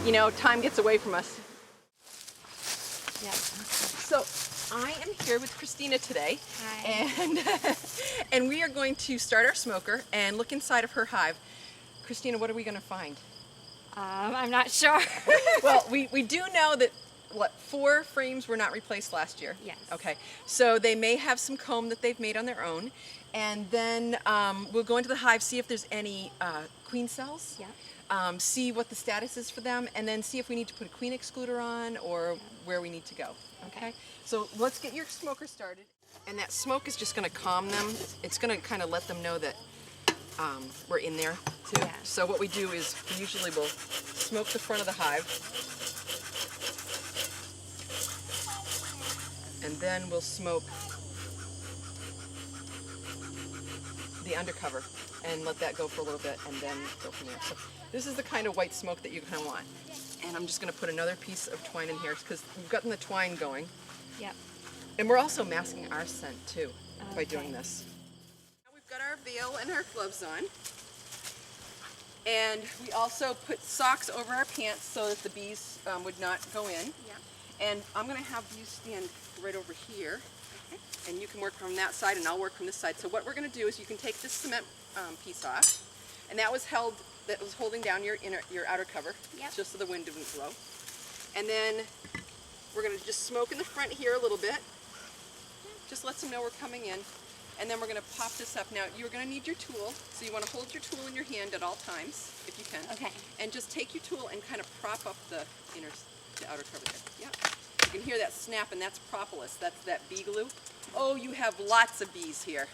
you know, time gets away from us. Yeah. So I am here with Christina today. Hi. And we are going to start our smoker and look inside of her hive. Christina, what are we going to find? I'm not sure. Well, we do know that, 4 frames were not replaced last year? Yes. Okay, so they may have some comb that they've made on their own, and then we'll go into the hive, see if there's any queen cells, Yeah. see what the status is for them, and then see if we need to put a queen excluder on or where we need to go. Okay? So let's get your smoker started. And that smoke is just going to calm them. It's going to kind of let them know that we're in there too. Yeah. So what we do is we usually will smoke the front of the hive, and then we'll smoke the undercover and let that go for a little bit, and then go from there. So this is the kind of white smoke that you kind of want. And I'm just going to put another piece of twine in here because we've gotten the twine going. Yep. And we're also masking our scent too by doing this. Now we've got our veil and our gloves on. And we also put socks over our pants so that the bees would not go in. Yeah. And I'm going to have you stand right over here. And you can work from that side and I'll work from this side. So what we're going to do is you can take this cement piece off. And that was holding down your outer cover, just so the wind didn't blow. And then we're going to just smoke in the front here a little bit. Just lets them know we're coming in. And then we're going to pop this up. Now, you're going to need your tool, so you want to hold your tool in your hand at all times, if you can. Okay. And just take your tool and kind of prop up the outer cover there. Yep. You can hear that snap, and that's propolis. That's that bee glue. Oh, you have lots of bees here.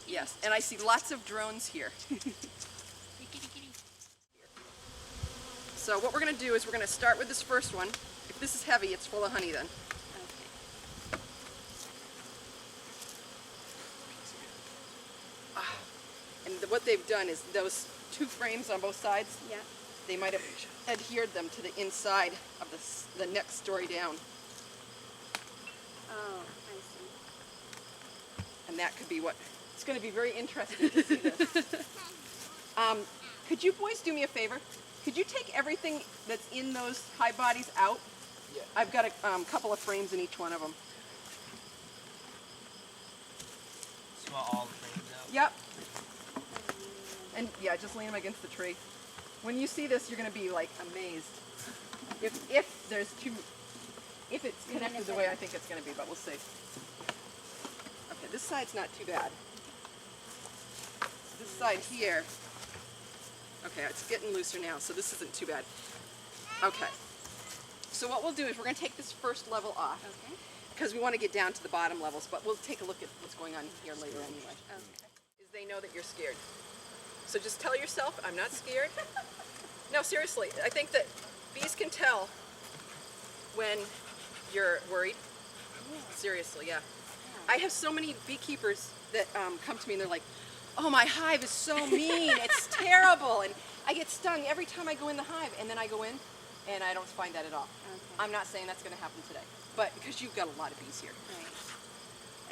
Yes, and I see lots of drones here. So what we're going to do is we're going to start with this first one. If this is heavy, it's full of honey then. And what they've done is those 2 frames on both sides, they might have adhered them to the inside of the next story down. Oh, I see. And that could be what, it's going to be very interesting to see this. Could you boys do me a favor? Could you take everything that's in those hive bodies out? Yeah. I've got a couple of frames in each one of them. So you want all the frames out? Yep. And yeah, just lean them against the tree. When you see this, you're going to be like amazed. If it's connected the way I think it's going to be, but we'll see. Okay, this side's not too bad. This side here, okay, it's getting looser now, so this isn't too bad. Okay, so what we'll do is we're going to take this first level off, because we want to get down to the bottom levels, but we'll take a look at what's going on here later anyway. Is they know that you're scared. So just tell yourself, I'm not scared. No, seriously, I think that bees can tell when you're worried. Seriously, yeah. I have so many beekeepers that come to me and they're like, oh, my hive is so mean, it's terrible, and I get stung every time I go in the hive, and then I go in and I don't find that at all. I'm not saying that's going to happen today, but because you've got a lot of bees here.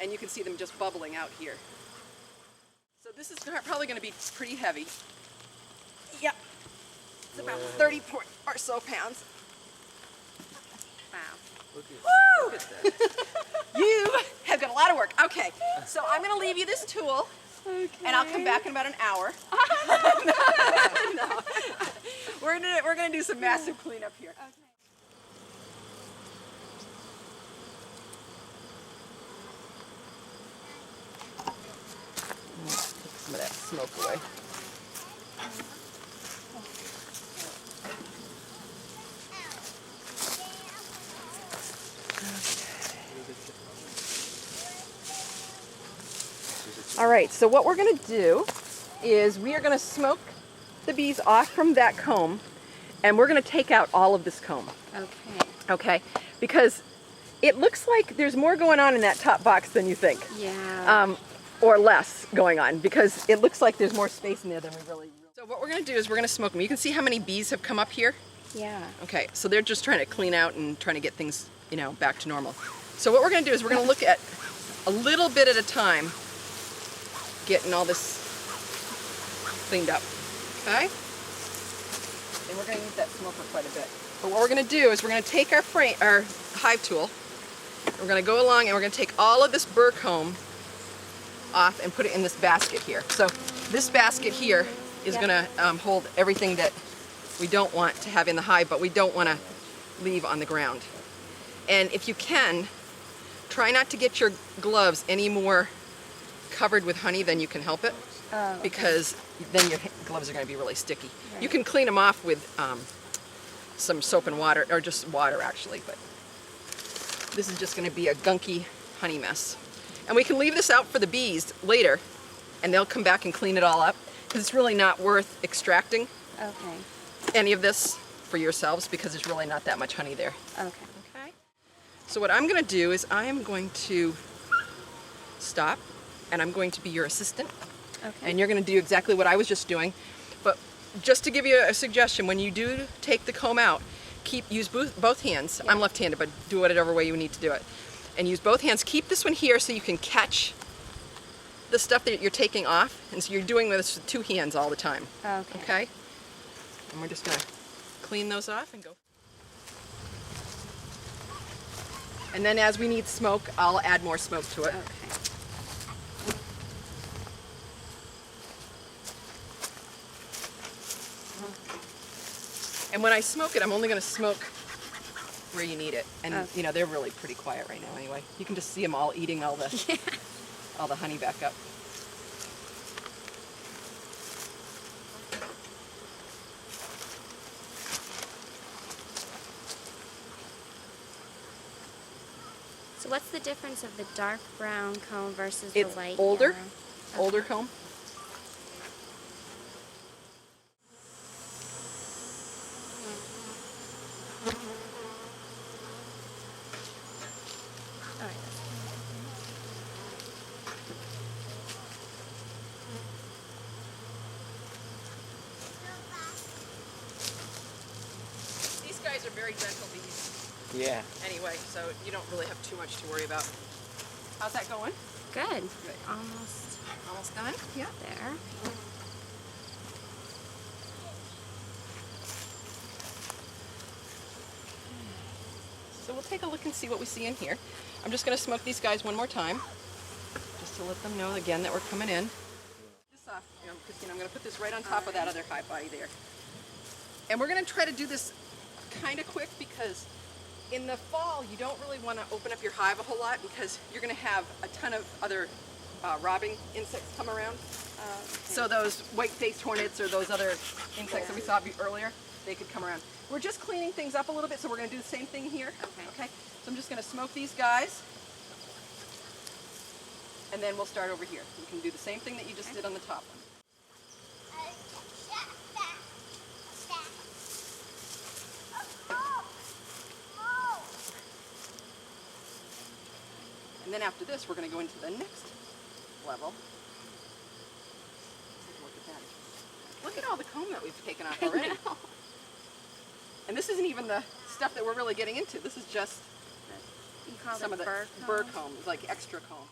And you can see them just bubbling out here. So this is probably going to be pretty heavy. Yep. It's about 30 or so pounds. Wow. Look at that. You have got a lot of work. Okay, so I'm going to leave you this tool, and I'll come back in about an hour. No. We're going to do some massive cleanup here. Take some of that smoke away. All right, so what we're going to do is we are going to smoke the bees off from that comb, and we're going to take out all of this comb. Okay, because it looks like there's more going on in that top box than you think. Yeah. Or less going on, because it looks like there's more space in there than we really. So what we're going to do is we're going to smoke them. You can see how many bees have come up here? Yeah. Okay, so they're just trying to clean out and trying to get things, back to normal. So what we're going to do is we're going to look at a little bit at a time, getting all this cleaned up. Okay? and we're going to use that smoker quite a bit. But what we're going to do is we're going to take our hive tool, we're going to go along and we're going to take all of this burr comb off and put it in this basket here. So this basket here is going to hold everything that we don't want to have in the hive, but we don't want to leave on the ground. And if you can, try not to get your gloves any more covered with honey than you can help it, because then your gloves are going to be really sticky. Right. You can clean them off with some soap and water, or just water actually, but this is just going to be a gunky honey mess. And we can leave this out for the bees later, and they'll come back and clean it all up, because it's really not worth extracting any of this for yourselves, because there's really not that much honey there. Okay. Okay. So what I'm going to do is I am going to stop, and I'm going to be your assistant. Okay. And you're going to do exactly what I was just doing. But just to give you a suggestion, when you do take the comb out, use both hands. Yeah. I'm left-handed, but do it whatever way you need to do it. And use both hands. Keep this one here so you can catch the stuff that you're taking off. And so you're doing this with 2 hands all the time. Okay. Okay? And we're just going to clean those off and go. And then as we need smoke, I'll add more smoke to it. Okay. And when I smoke it, I'm only going to smoke where you need it. And Okay. you know, they're really pretty quiet right now anyway. You can just see them all eating all the all the honey back up. So what's the difference of the dark brown comb versus It's the light older, yellow? older comb. All right. These guys are very gentle bees Yeah. anyway, so you don't really have too much to worry about. How's that going? Good. Good. Almost Almost done? Yeah. there. So we'll take a look and see what we see in here. I'm just going to smoke these guys one more time, just to let them know again that we're coming in. This off, Christina, I'm going to put this right on top of that other hive body there. And we're going to try to do this kind of quick, because in the fall you don't really want to open up your hive a whole lot, because you're going to have a ton of other robbing insects come around. So those white-faced hornets or those other insects that we saw earlier, they could come around. We're just cleaning things up a little bit, so we're going to do the same thing here. Okay. So I'm just going to smoke these guys, and then we'll start over here. You can do the same thing that you just did on the top one. And then after this, we're going to go into the next level. Take a look at that. Look at all the comb that we've taken off already. And this isn't even the stuff that we're really getting into. This is just You call some it of the burr burr comb, like extra comb.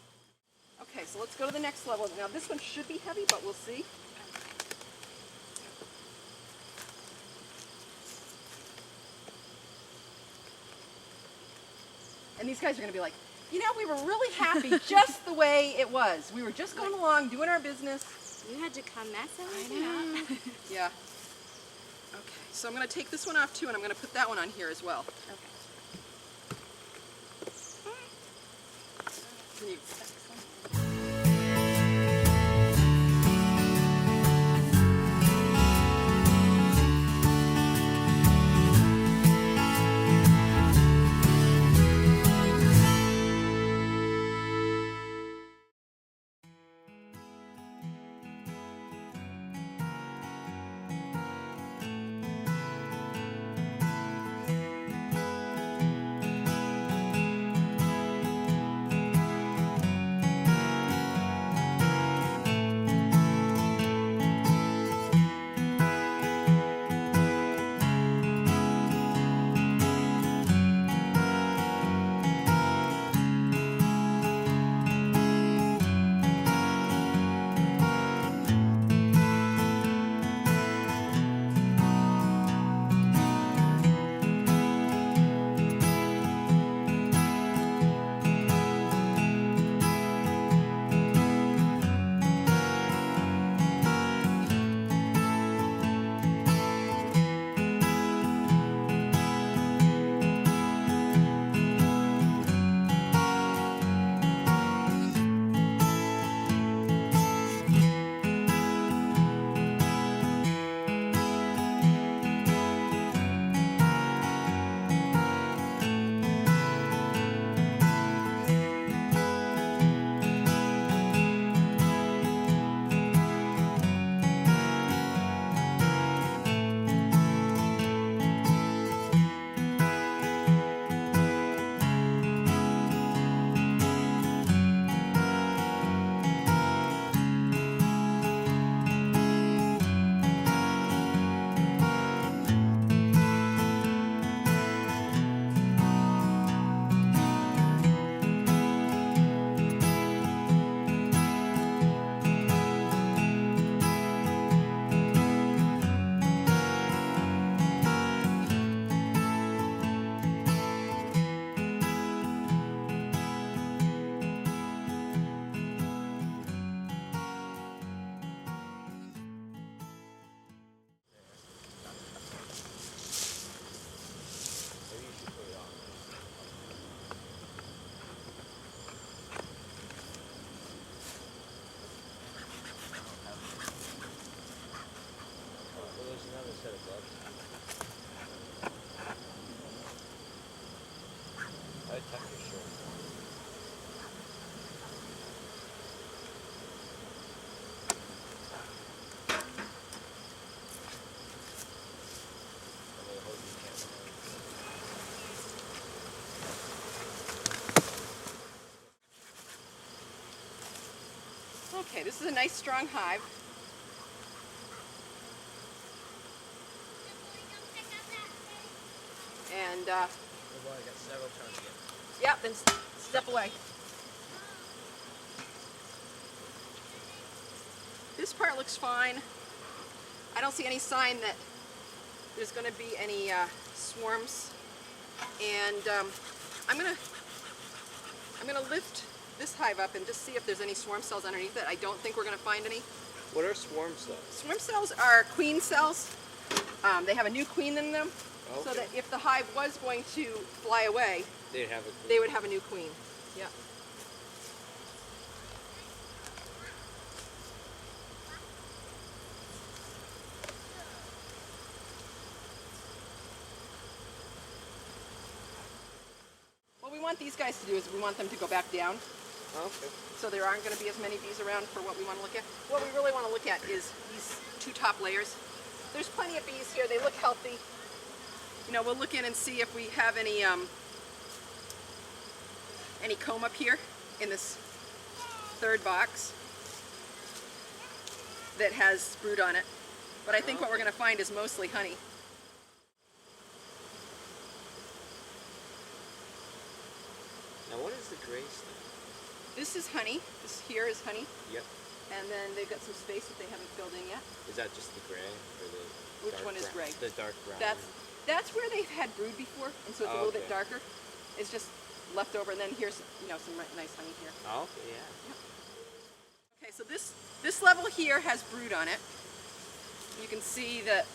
Okay, so let's go to the next level. Now this one should be heavy, but we'll see. And these guys are going to be like, you know, we were really happy just the way it was. We were just going along, doing our business. You had to come mess everything up. Yeah. Okay, so I'm going to take this one off too, and I'm going to put that one on here as well. Okay. Can you... I tuck your shirt. I'm gonna hold your camera. Okay, this is a nice strong hive. And Oh boy, I got several trying to get. yeah, then step away. This part looks fine. I don't see any sign that there's going to be any swarms. And I'm gonna lift this hive up and just see if there's any swarm cells underneath it. I don't think we're going to find any. What are swarm cells? Swarm cells are queen cells. They have a new queen in them, so Okay. that if the hive was going to fly away, They'd have a. they would have a new queen. Yeah. What we want these guys to do is we want them to go back down, Okay. so there aren't going to be as many bees around for what we want to look at. What we really want to look at is these two top layers. There's plenty of bees here. They look healthy. You know, we'll look in and see if we have any comb up here in this third box that has brood on it. But I think what we're going to find is mostly honey. Now what is the gray stuff? This is honey. This here is honey. Yep. And then they've got some space that they haven't filled in yet. Is that just the gray or the? Which dark one is brown? gray? The dark brown. That's where they've had brood before, and so it's a little bit Okay. darker. It's just left over, and then here's some nice honey here. Oh, okay, yeah. Okay, so this level here has brood on it. You can see that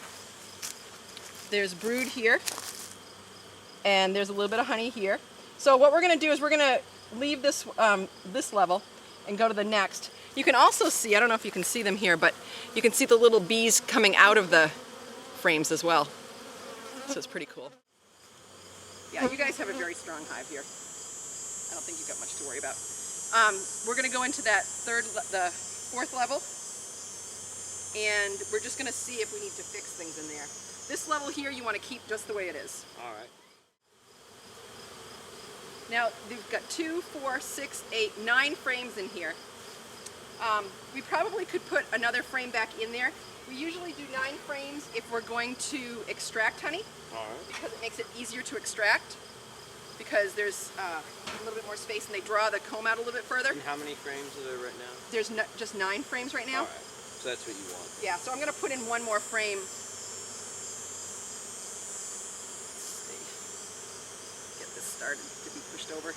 there's brood here, and there's a little bit of honey here. So what we're going to do is we're going to leave this this level and go to the next. You can also see, I don't know if you can see them here, but you can see the little bees coming out of the frames as well. So it's pretty cool. Yeah, you guys have a very strong hive here. I don't think you've got much to worry about. We're going to go into that the fourth level, and we're just going to see if we need to fix things in there. This level here you want to keep just the way it is. All right. Now, we've got 2, 4, 6, 8, 9 frames in here. We probably could put another frame back in there. We usually do 9 frames if we're going to extract honey, All right. because it makes it easier to extract, because there's a little bit more space and they draw the comb out a little bit further. And how many frames are there right now? There's just 9 frames right now. All right. So that's what you want. Yeah, so I'm going to put in one more frame. Let's see. Get this started to be pushed over.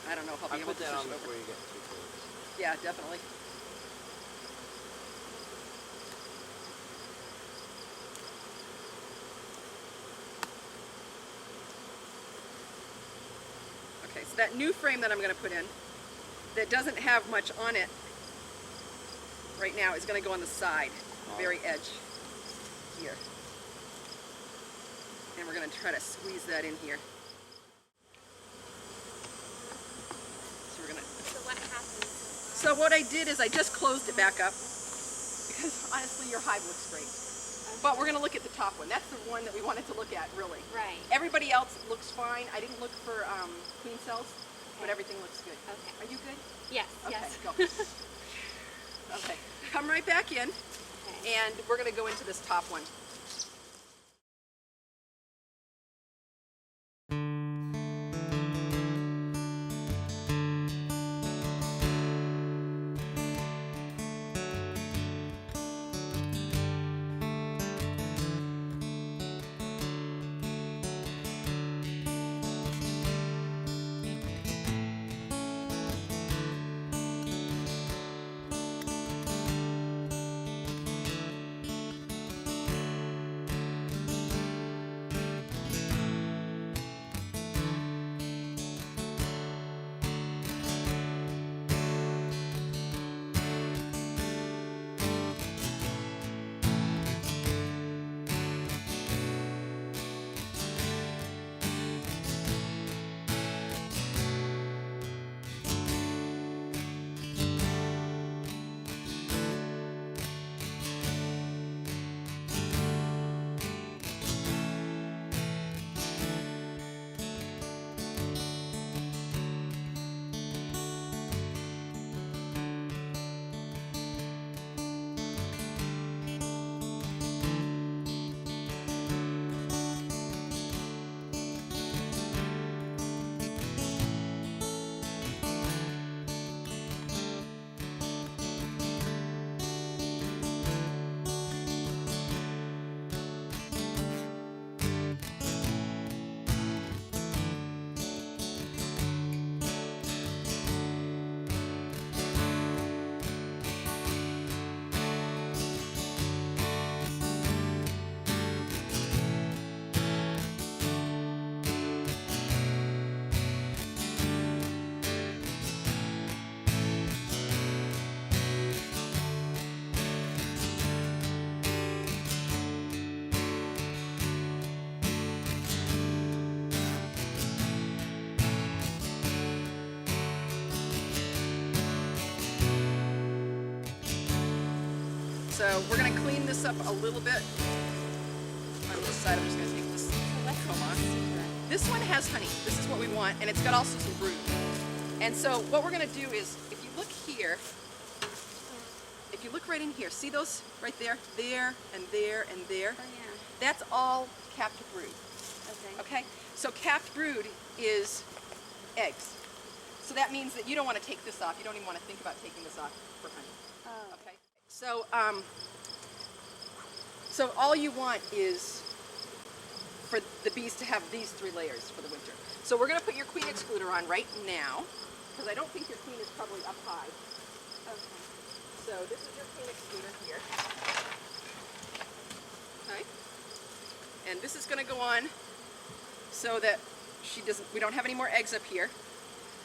I don't know if I'll I'll be able put to push that it on over. before you get too close. Yeah, definitely. Okay, so that new frame that I'm going to put in, that doesn't have much on it right now, is going to go on the side, the very edge here. And we're going to try to squeeze that in here. So we're going to... So what happens? So what I did is I just closed it back up, because honestly your hive looks great. But we're going to look at the top one. That's the one that we wanted to look at, really. Right. Everybody else looks fine. I didn't look for queen cells, but everything looks good. Okay. Are you good? Yes. Okay, Yes. go. Okay, come right back in, Okay. and we're going to go into this top one. So we're gonna clean this up a little bit. On this side, I'm just gonna take this comb off. This one has honey. This is what we want, and it's got also some brood. And so what we're gonna do is, if you look here, if you look right in here, see those right there? There, and there, and there? Oh, yeah. That's all capped brood, Okay. okay? So capped brood is eggs. So that means that you don't want to take this off. You don't even want to think about taking this off for honey. Oh. Okay. So, so all you want is for the bees to have these 3 layers for the winter. So we're going to put your queen excluder on right now, because I don't think your queen is probably up high. Okay. So this is your queen excluder here. Okay. And this is going to go on so that we don't have any more eggs up here.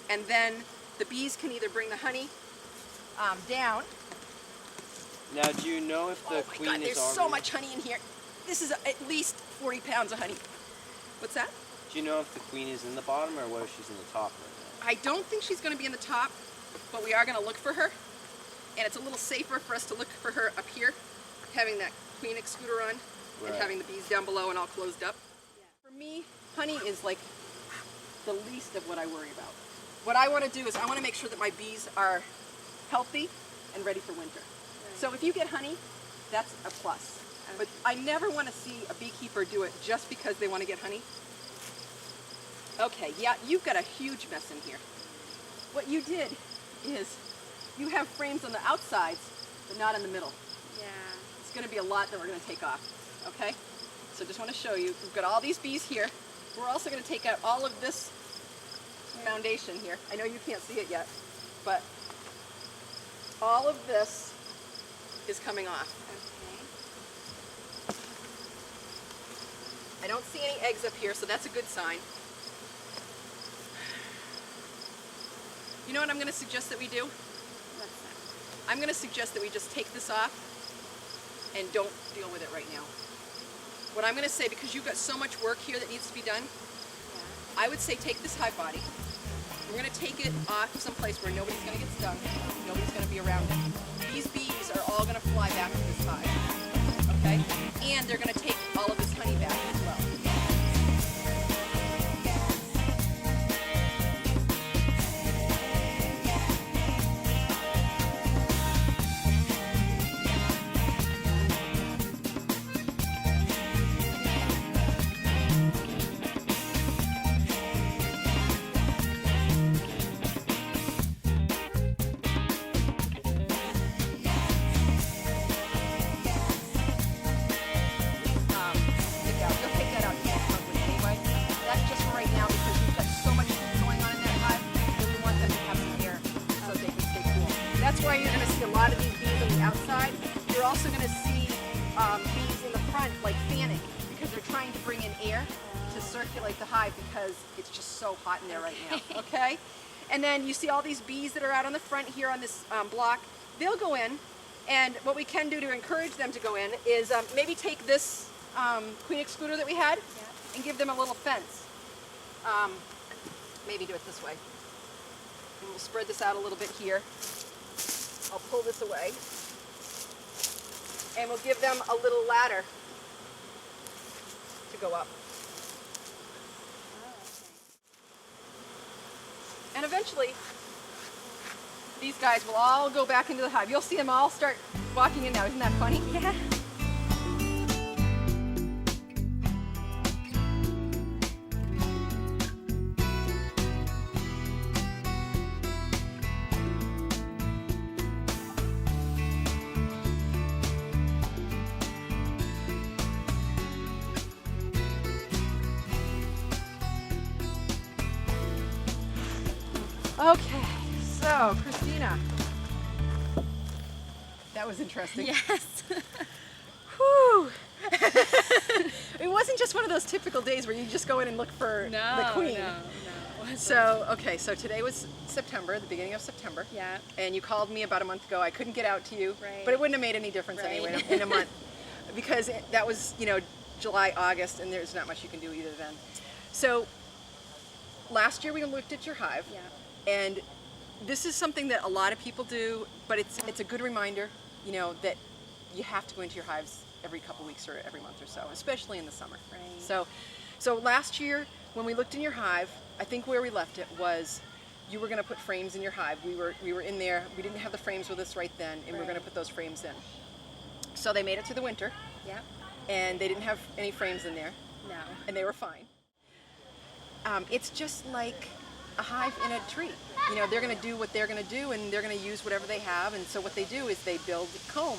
And then the bees can either bring the honey down. Now, do you know if the Oh my queen God, is there's already... so much honey in here. This is at least 40 pounds of honey. What's that? Do you know if the queen is in the bottom or what if she's in the top right I don't think she's going to be in the top, but we are going to look for her. And it's a little safer for us to look for her up here, having that queen excluder on and Right. having the bees down below and all closed up. For me, honey is like the least of what I worry about. What I want to do is I want to make sure that my bees are healthy and ready for winter. So if you get honey, that's a plus. But I never want to see a beekeeper do it just because they want to get honey. Okay, yeah, you've got a huge mess in here. What you did is you have frames on the outsides, but not in the middle. Yeah. It's going to be a lot that we're going to take off, okay? So just want to show you, we've got all these bees here. We're also going to take out all of this foundation here. I know you can't see it yet, but all of this is coming off. Okay. I don't see any eggs up here, so that's a good sign. You know what I'm going to suggest that we do? What's that? I'm going to suggest that we just take this off and don't deal with it right now. What I'm going to say, because you've got so much work here that needs to be done, Yeah. I would say take this hive body. We're going to take it off someplace where nobody's going to get stung. Nobody's going to be around it. These bees are all going to fly back to this hive. Okay? And they're going to take all of this honey back as well. You'll take that out probably anyway. That's just for right now because we've got so much food going on in that hive that we want them to have some air so they can stay cool. That's why you're going to see a lot of these bees on the outside. You're also going to see bees in the front like fanning because they're trying to bring in air to circulate the hive because it's just so hot in there right now. Okay? And then you see all these bees that are out on the front here on this block. They'll go in, and what we can do to encourage them to go in is maybe take this queen excluder that we had and give them a little fence. Maybe do it this way. And we'll spread this out a little bit here. I'll pull this away. And we'll give them a little ladder to go up. Oh, okay. And eventually, these guys will all go back into the hive. You'll see them all start walking in now. Isn't that funny? Yeah. Okay, so Christina, that was interesting. Yes. Whew. It wasn't just one of those typical days where you just go in and look for the queen. No. So, okay, so today was September, the beginning of September. Yeah. And you called me about a month ago. I couldn't get out to you, Right. but it wouldn't have made any difference Right. anyway in a month because that was, July, August, and there's not much you can do either then. So last year we looked at your hive. Yeah. And this is something that a lot of people do, but it's a good reminder, that you have to go into your hives every couple weeks or every month or so, especially in the summer. Right. So last year when we looked in your hive, I think where we left it was you were going to put frames in your hive. We were in there. We didn't have the frames with us right then, and we were going to put those frames in. So they made it through the winter, Yep. and they didn't have any frames in there, No. and they were fine. It's just like a hive in a tree. You know, they're going to do what they're going to do, and they're going to use whatever they have. And so what they do is they build comb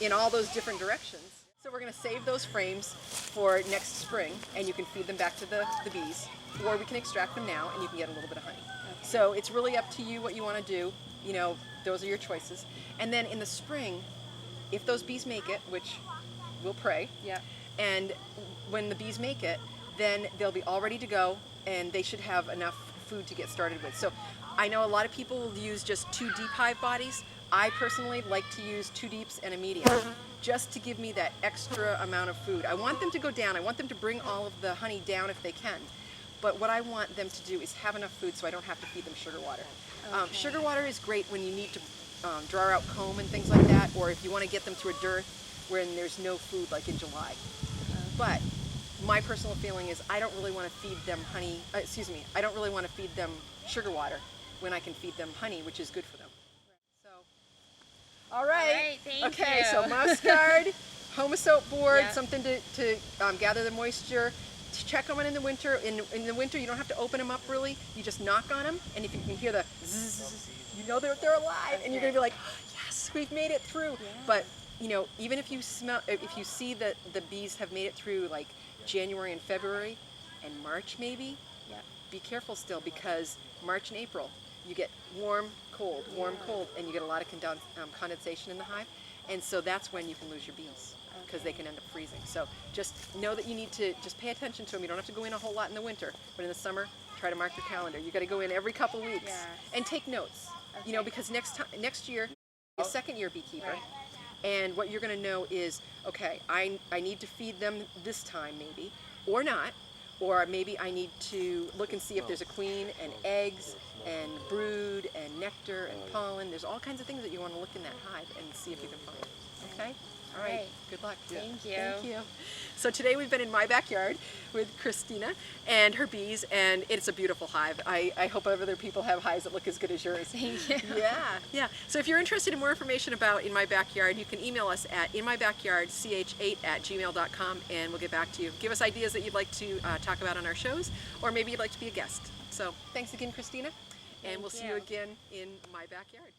in all those different directions. So we're going to save those frames for next spring, and you can feed them back to the bees, or we can extract them now, and you can get a little bit of honey. Okay. So it's really up to you what you want to do. You know, those are your choices. And then in the spring, if those bees make it, which we'll pray, Yep. and when the bees make it, then they'll be all ready to go, and they should have enough food to get started with. So I know a lot of people will use just 2 deep hive bodies. I personally like to use 2 deeps and a medium, just to give me that extra amount of food. I want them to go down. I want them to bring all of the honey down if they can. But what I want them to do is have enough food so I don't have to feed them sugar water. Okay. Sugar water is great when you need to draw out comb and things like that, or if you want to get them through a dearth when there's no food, like in July. But my personal feeling is I don't really want to feed them honey, I don't really want to feed them sugar water when I can feed them honey, which is good for them. So, all right. Thank Okay, you. so mouse guard, Homosoap board, Yep. something to gather the moisture. To check them in the winter. In the winter, you don't have to open them up really. You just knock on them, and if you can hear the zzz, you know they're alive, and you're gonna be like, oh, yes, we've made it through. Yeah. But you know, even if you see that the bees have made it through like January and February, and March maybe, Yep. be careful still, because March and April you get warm, cold, and you get a lot of condensation in the hive, and so that's when you can lose your bees, because they can end up freezing. So just know that you need to just pay attention to them. You don't have to go in a whole lot in the winter, but in the summer, try to mark your calendar. You got to go in every couple weeks Yeah. and take notes. You know, because next year, a second-year beekeeper, Right. and what you're going to know is, okay, I need to feed them this time maybe, or not, or maybe I need to look and see if there's a queen and eggs and brood and nectar and pollen. There's all kinds of things that you want to look in that hive and see if you can find. Okay? All right. Right. Good luck. Thank you. Thank you. So today we've been in my backyard with Christina and her bees, and it's a beautiful hive. I hope other people have hives that look as good as yours. Thank you. Yeah. So if you're interested in more information about In My Backyard, you can email us at inmybackyardch8@gmail.com, and we'll get back to you. Give us ideas that you'd like to talk about on our shows, or maybe you'd like to be a guest. So thanks again, Christina, and we'll see you you. again in my backyard.